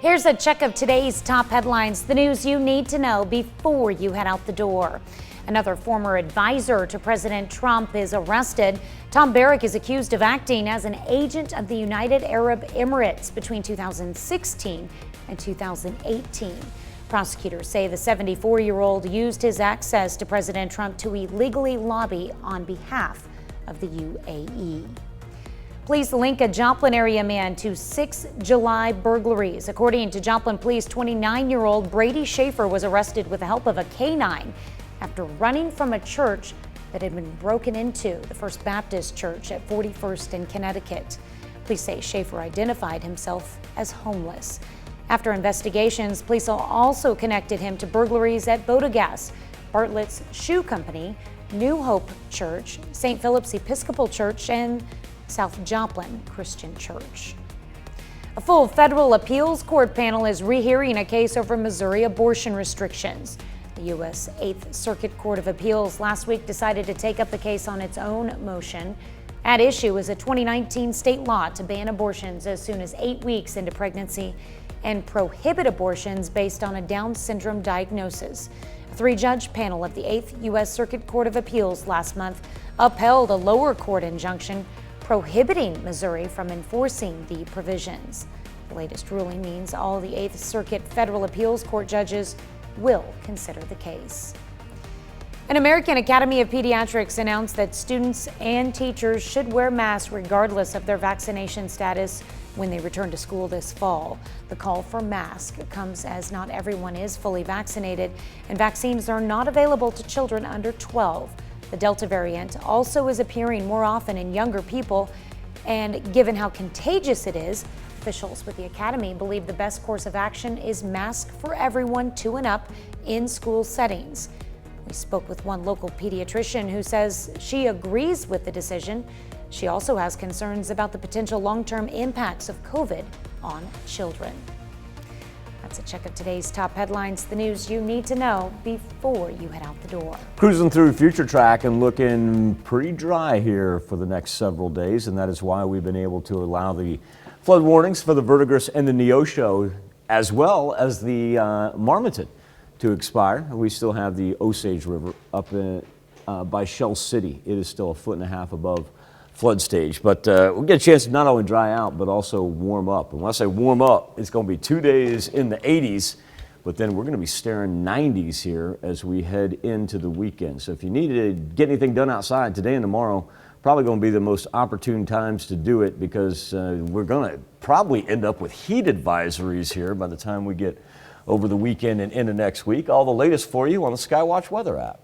Here's a check of today's top headlines, the news you need to know before you head out the door. Another former advisor to President Trump is arrested. Tom Barrack is accused of acting as an agent of the United Arab Emirates between 2016 and 2018. Prosecutors say the 74-year-old used his access to President Trump to illegally lobby on behalf of the UAE. Police link a Joplin area man to 6 July burglaries. According to Joplin Police, 29-year-old Brady Schaefer was arrested with the help of a canine after running from a church that had been broken into, the First Baptist Church at 41st in Connecticut. Police say Schaefer identified himself as homeless. After investigations, police also connected him to burglaries at Bodegas, Bartlett's Shoe Company, New Hope Church, St. Philip's Episcopal Church, and South Joplin Christian Church. A full federal appeals court panel is rehearing a case over Missouri abortion restrictions. The U.S. 8th Circuit Court of Appeals last week decided to take up the case on its own motion. At issue is a 2019 state law to ban abortions as soon as 8 weeks into pregnancy and prohibit abortions based on a Down syndrome diagnosis. A 3-judge panel of the 8th U.S. Circuit Court of Appeals last month upheld a lower court injunction prohibiting Missouri from enforcing the provisions. The latest ruling means all the 8th Circuit Federal Appeals Court judges will consider the case. An American Academy of Pediatrics announced that students and teachers should wear masks regardless of their vaccination status when they return to school this fall. The call for masks comes as not everyone is fully vaccinated, and vaccines are not available to children under 12. The Delta variant also is appearing more often in younger people, and given how contagious it is, officials with the Academy believe the best course of action is mask for everyone 2 and up in school settings. We spoke with one local pediatrician who says she agrees with the decision. She also has concerns about the potential long-term impacts of COVID on children. That's a check of today's top headlines, the news you need to know before you head out the door. Cruising through Future Track and looking pretty dry here for the next several days, and that is why we've been able to allow the flood warnings for the Verdigris and the Neosho, as well as the Marmaton, to expire. We still have the Osage River up by Shell City. It is still 1.5 feet above flood stage, but we'll get a chance to not only dry out but also warm up. And when I say warm up, it's going to be 2 days in the 80s, but then we're going to be staring 90s here as we head into the weekend. So if you need to get anything done outside today and tomorrow, probably going to be the most opportune times to do it, because we're going to probably end up with heat advisories here by the time we get over the weekend and into next week. All the latest for you on the Skywatch weather app.